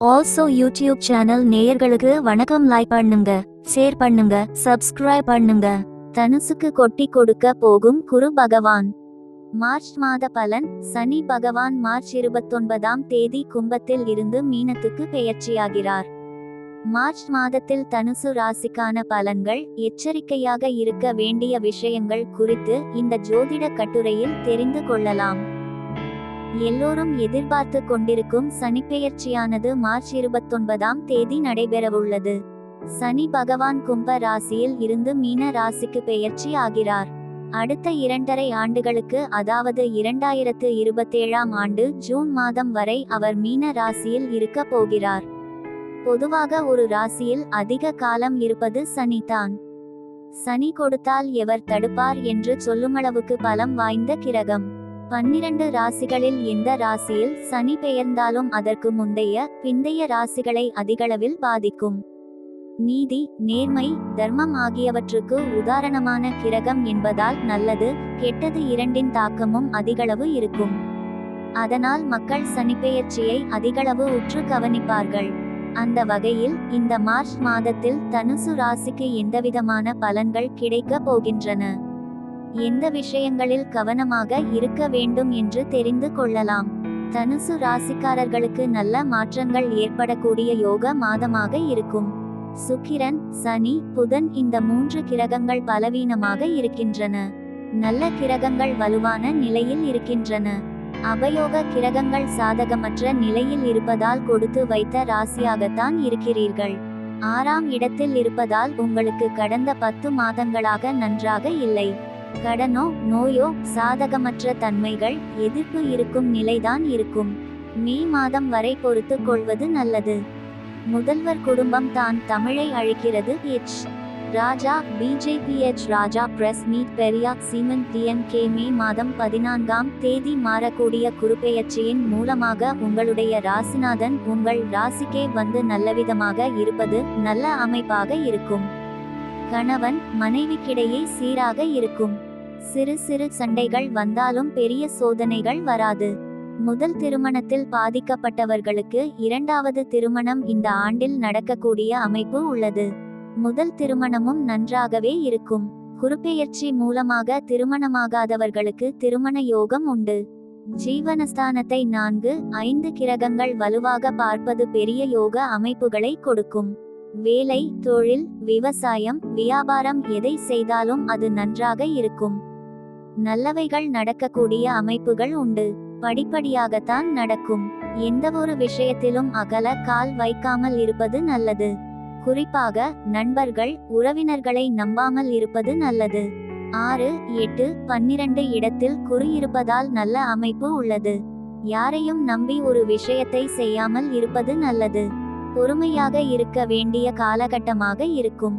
Also YouTube channel நேயர்களுக்கு வணக்கம். Like பண்ணுங்க, ஷேர் பண்ணுங்க, சப்ஸ்கிரைப் பண்ணுங்க. தனுசுக்கு கொட்டி கொடுக்க போகும் குரு பகவான். மார்ச் மாத பலன். சனி பகவான் மார்ச் 29ஆம் தேதி கும்பத்தில் இருந்து மீனத்துக்கு பெயர்ச்சியாகிறார். மார்ச் மாதத்தில் தனுசு ராசிக்கான பலன்கள். எச்சரிக்கையாக இருக்க வேண்டிய விஷயங்கள் குறித்து இந்த ஜோதிட கட்டுரையில் தெரிந்து கொள்ளலாம். எல்லோரும் எதிர்பார்த்து கொண்டிருக்கும் சனிப்பெயர்ச்சியானது மார்ச் 29ஆம் தேதி நடைபெறவுள்ளது. சனி பகவான் கும்ப ராசியில் இருந்து மீன ராசிக்கு பெயர்ச்சி ஆகிறார். அடுத்த 2.5 ஆண்டுகளுக்கு, அதாவது 2027ஆம் ஆண்டு ஜூன் மாதம் வரை அவர் மீன ராசியில் இருக்க போகிறார். பொதுவாக ஒரு ராசியில் அதிக காலம் இருப்பது சனிதான். சனி கொடுத்தால் எவர் தடுப்பார் என்று சொல்லுமளவுக்கு பலம் வாய்ந்த கிரகம். 12 ராசிகளில் எந்த ராசியில் சனி பெயர்ந்தாலும் அதற்கு முந்தைய பிந்தைய ராசிகளை அதிகளவில் பாதிக்கும். நீதி, நேர்மை, தர்மம் ஆகியவற்றுக்கு உதாரணமான கிரகம் என்பதால் நல்லது கெட்டது இரண்டின் தாக்கமும் அதிகளவு இருக்கும். அதனால் மக்கள் சனிப்பெயர்ச்சியை அதிகளவு உற்று கவனிப்பார்கள். அந்த வகையில் இந்த மார்ச் மாதத்தில் தனுசு ராசிக்கு எந்தவிதமான பலன்கள் கிடைக்க போகின்றன, எந்த விஷயங்களில் கவனமாக இருக்க வேண்டும் என்று தெரிந்து கொள்ளலாம். தனுசு ராசிக்காரர்களுக்கு நல்ல மாற்றங்கள் ஏற்படக்கூடிய யோக மாதமாக இருக்கும். சுக்கிரன், சனி, புதன் இந்த 3 கிரகங்கள் பலவீனமாக இருக்கின்றன. நல்ல கிரகங்கள் வலுவான நிலையில் இருக்கின்றன. அபயோக கிரகங்கள் சாதகமற்ற நிலையில் இருப்பதால் கொடுத்து வைத்த ராசியாகத்தான் இருக்கிறீர்கள். 6ஆம் இடத்தில் இருப்பதால் உங்களுக்கு கடந்த 10 மாதங்களாக நன்றாக இல்லை. கடனோ நோயோ சாதகமற்ற தன்மைகள், எதிர்ப்பு இருக்கும் நிலைதான் இருக்கும். மே மாதம் வரை பொறுத்து கொள்வது நல்லது. முதல்வர் குடும்பம் தான் தமிழை அழைக்கிறது. ராஜா பிஜேபி. ராஜா பிரஸ் மீட் பெரியா சீமன் டிஎம்கே. மே மாதம் 14ஆம் தேதி மாறக்கூடிய குருபெயர்ச்சியின் மூலமாக உங்களுடைய ராசிநாதன் உங்கள் ராசிக்கே வந்து நல்லவிதமாக இருப்பது நல்ல அமைப்பாக இருக்கும். கணவன் மனைவிக்கிடையே சீராக இருக்கும். சிறு சிறு சண்டைகள் வந்தாலும் பெரிய சோதனைகள் வராது. முதல் திருமணத்தில் பாதிக்கப்பட்டவர்களுக்கு 2வது திருமணம் இந்த ஆண்டில் நடக்கக்கூடிய அமைப்பு உள்ளது. முதல் திருமணமும் நன்றாகவே இருக்கும். குருபெயர்ச்சி மூலமாக திருமணமாகாதவர்களுக்கு திருமண யோகம் உண்டு. ஜீவனஸ்தானத்தை 4-5 கிரகங்கள் வலுவாக பார்ப்பது பெரிய யோக அமைப்புகளை கொடுக்கும். வேலை, தொழில், விவசாயம், வியாபாரம் எதை செய்தாலும் அது நன்றாக இருக்கும். நல்லவைகள் நடக்கக்கூடிய அமைப்புகள் உண்டு. படிப்படியாகத்தான் நடக்கும். எந்தவொரு விஷயத்திலும் அகல கால் வைக்காமல் இருப்பது நல்லது. குறிப்பாக நண்பர்கள், உறவினர்களை நம்பாமல் இருப்பது நல்லது. 6, 8, 12 இடத்தில் குரு இருப்பதால் நல்ல அமைப்பு உள்ளது. யாரையும் நம்பி ஒரு விஷயத்தை செய்யாமல் இருப்பது நல்லது. பொறுமையாக இருக்க வேண்டிய காலகட்டமாக இருக்கும்.